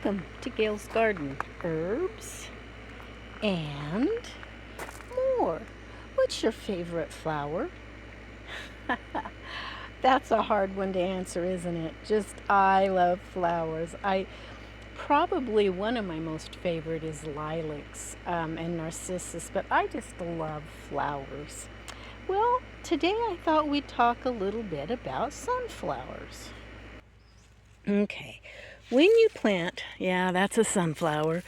Welcome to Gail's Garden. Herbs and more. What's your favorite flower? That's a hard one to answer, isn't it? Just I love flowers. Probably one of my most favorite is lilacs and narcissus, but I just love flowers. Well, today I thought we'd talk a little bit about sunflowers. Okay, when you plant, yeah, that's a sunflower.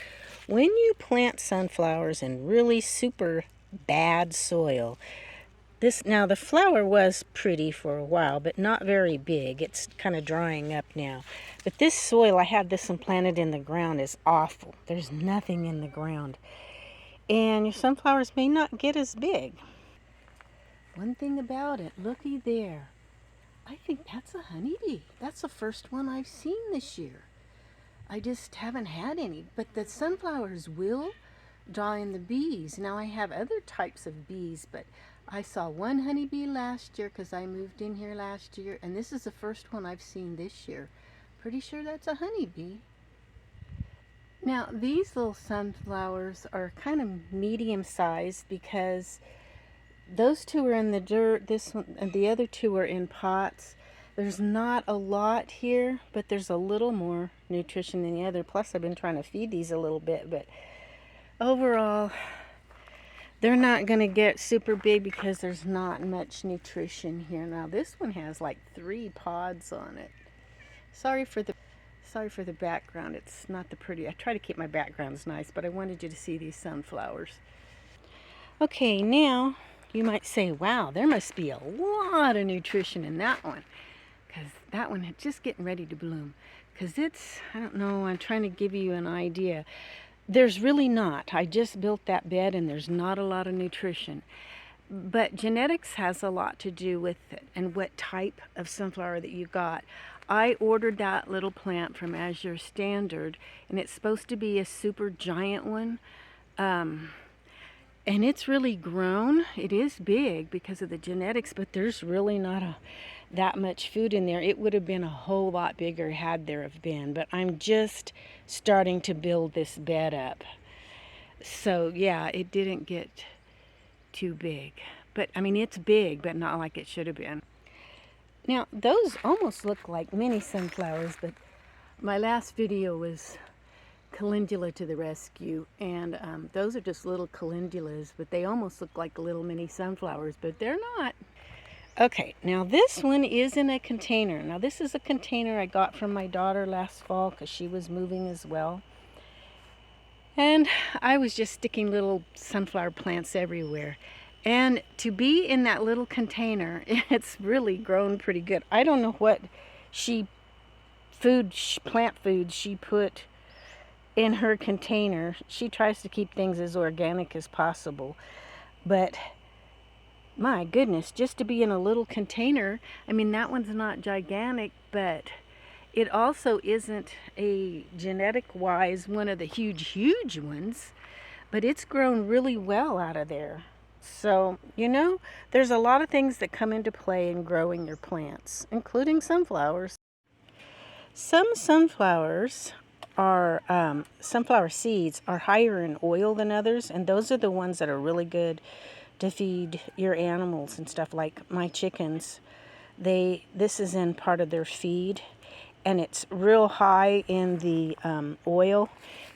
When you plant sunflowers in really super bad soil, now the flower was pretty for a while, but not very big. It's kind of drying up now. But this soil, I had this one planted in the ground, is awful. There's nothing in the ground. And your sunflowers may not get as big. One thing about it, looky there. I think that's a honeybee. That's the first one I've seen this year. I just haven't had any, but the sunflowers will draw in the bees. Now I have other types of bees, but I saw one honeybee last year because I moved in here last year, and this is the first one I've seen this year. Pretty sure that's a honeybee. Now these little sunflowers are kind of medium sized because those two are in the dirt, this one and the other two are in pots. There's not a lot here, but there's a little more nutrition than the other. Plus, I've been trying to feed these a little bit, but overall, they're not going to get super big because there's not much nutrition here. Now, this one has like 3 pods on it. Sorry for the background. It's not the pretty. I try to keep my backgrounds nice, but I wanted you to see these sunflowers. Okay, now you might say, wow, there must be a lot of nutrition in that one. Because that one is just getting ready to bloom. Because I don't know, I'm trying to give you an idea. There's really not. I just built that bed and there's not a lot of nutrition. But genetics has a lot to do with it and what type of sunflower that you got. I ordered that little plant from Azure Standard, and it's supposed to be a super giant one. And it's really grown. It is big because of the genetics, but there's really not that much food in there. It would have been a whole lot bigger had there have been, but I'm just starting to build this bed up. So yeah, it didn't get too big. But I mean, it's big, but not like it should have been. Now, those almost look like mini sunflowers, but my last video was calendula to the rescue, and those are just little calendulas, but they almost look like little mini sunflowers, but they're not. Okay, now this one is in a container. Now this is a container I got from my daughter last fall because she was moving as well, and I was just sticking little sunflower plants everywhere, and to be in that little container, it's really grown pretty good. I don't know what plant food she put in her container. She tries to keep things as organic as possible, but my goodness, just to be in a little container, I mean, that one's not gigantic, but it also isn't a genetic wise one of the huge ones, but it's grown really well out of there. So, you know, there's a lot of things that come into play in growing your plants, including sunflowers. Some sunflower seeds are higher in oil than others, and those are the ones that are really good to feed your animals and stuff, like my chickens. This is in part of their feed, and it's real high in the oil.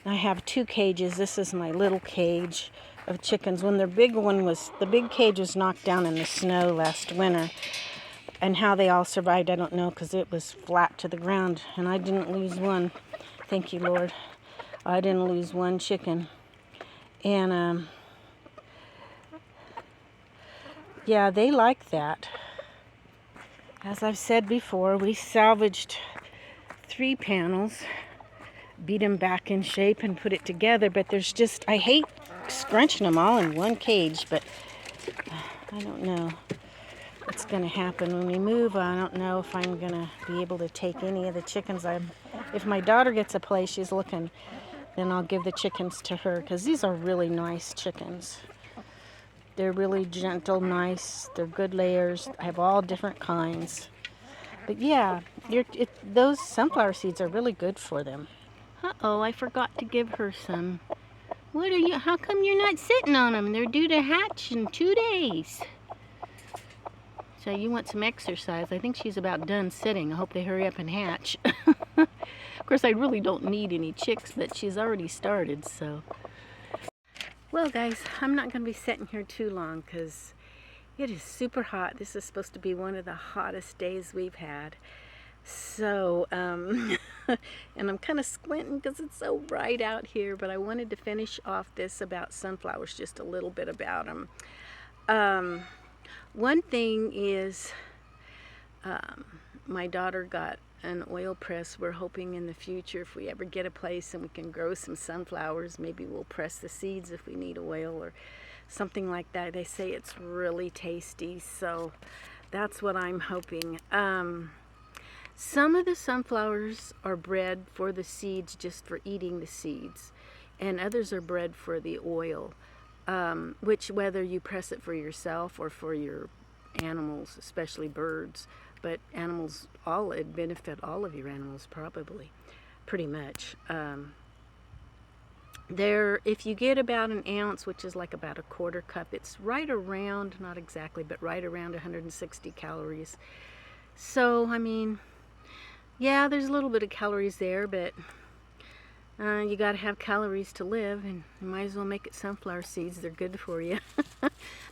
And I have 2 cages. This is my little cage of chickens. When the big cage was knocked down in the snow last winter, and how they all survived, I don't know, because it was flat to the ground, and I didn't lose one. Thank you, Lord. I didn't lose one chicken. And yeah, they like that. As I've said before, we salvaged 3 panels, beat them back in shape and put it together, but I hate scrunching them all in one cage, but I don't know what's going to happen when we move. I don't know if I'm going to be able to take any of the chickens. If my daughter gets a place, she's looking, then I'll give the chickens to her, because these are really nice chickens. They're really gentle, nice. They're good layers. I have all different kinds. But yeah, those sunflower seeds are really good for them. Uh-oh, I forgot to give her some. What are you, how come you're not sitting on them? They're due to hatch in 2 days. So you want some exercise. I think she's about done sitting. I hope they hurry up and hatch. Of course, I really don't need any chicks, but she's already started, so. Well, guys, I'm not going to be sitting here too long because it is super hot. This is supposed to be one of the hottest days we've had. So, and I'm kind of squinting because it's so bright out here, but I wanted to finish off this about sunflowers, just a little bit about them. One thing is, my daughter got an oil press. We're hoping in the future, if we ever get a place and we can grow some sunflowers, maybe we'll press the seeds if we need oil or something like that. They say it's really tasty, so that's what I'm hoping. Some of the sunflowers are bred for the seeds, just for eating the seeds, and others are bred for the oil, which whether you press it for yourself or for your animals, especially birds, but animals, it'd benefit all of your animals probably, pretty much. If you get about an ounce, which is like about a quarter cup, it's right around, not exactly, but right around 160 calories. So, I mean, yeah, there's a little bit of calories there, but you got to have calories to live, and you might as well make it sunflower seeds. They're good for you.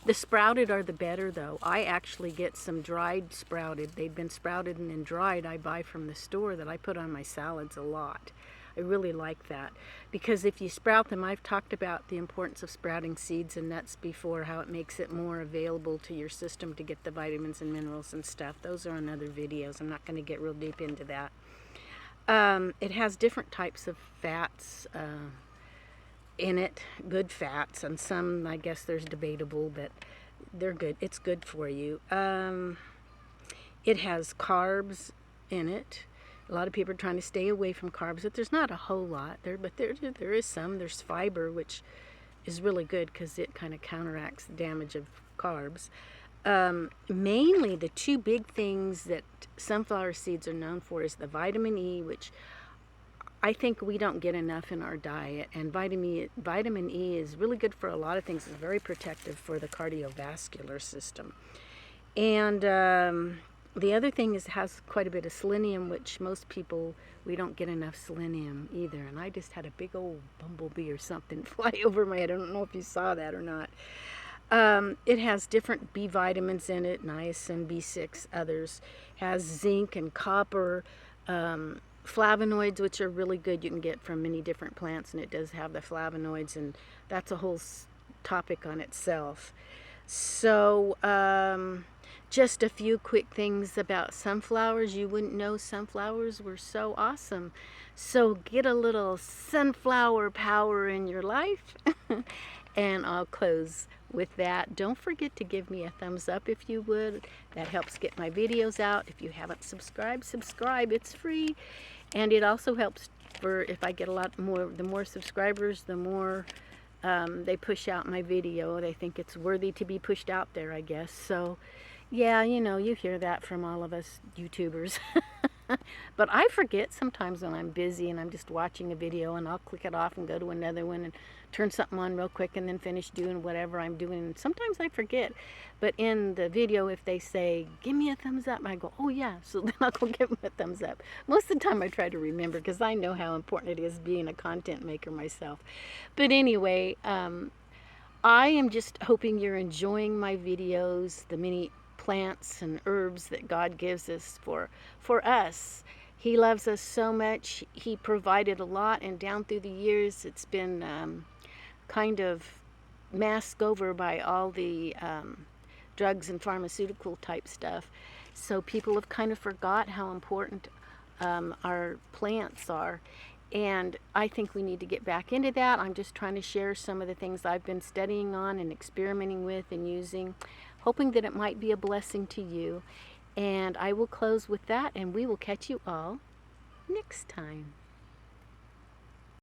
The sprouted are the better, though. I actually get some dried sprouted. They've been sprouted and then dried. I buy from the store that I put on my salads a lot. I really like that because if you sprout them, I've talked about the importance of sprouting seeds and nuts before, how it makes it more available to your system to get the vitamins and minerals and stuff. Those are on other videos. I'm not going to get real deep into that. It has different types of fats in it, good fats, and some, I guess there's debatable, but they're good. It's good for you. It has carbs in it. A lot of people are trying to stay away from carbs, but there's not a whole lot there, but there is some. There's fiber, which is really good because it kind of counteracts the damage of carbs. Mainly the two big things that sunflower seeds are known for is the vitamin E, which I think we don't get enough in our diet, and vitamin E is really good for a lot of things. It's very protective for the cardiovascular system. And the other thing is it has quite a bit of selenium, which most people, we don't get enough selenium either. And I just had a big old bumblebee or something fly over my head. I don't know if you saw that or not. It has different B vitamins in it, niacin, B6, others. Has zinc and copper, flavonoids, which are really good. You can get from many different plants, and it does have the flavonoids, and that's a whole topic on itself. So, just a few quick things about sunflowers. You wouldn't know sunflowers were so awesome. So get a little sunflower power in your life. And I'll close with that. Don't forget to give me a thumbs up if you would. That helps get my videos out. If you haven't subscribed, subscribe. It's free. And it also helps for if I get a lot more, the more subscribers, the more they push out my video. They think it's worthy to be pushed out there, I guess. So, yeah, you know, you hear that from all of us YouTubers. But I forget sometimes when I'm busy and I'm just watching a video, and I'll click it off and go to another one and turn something on real quick and then finish doing whatever I'm doing. Sometimes I forget. But in the video, if they say, give me a thumbs up, I go, oh yeah, so then I'll go give them a thumbs up. Most of the time I try to remember because I know how important it is being a content maker myself. But anyway, I am just hoping you're enjoying my videos, the many plants and herbs that God gives us for us. He loves us so much. He provided a lot, and down through the years it's been kind of masked over by all the drugs and pharmaceutical type stuff. So people have kind of forgot how important our plants are. And I think we need to get back into that. I'm just trying to share some of the things I've been studying on and experimenting with and using, hoping that it might be a blessing to you. And I will close with that, and we will catch you all next time.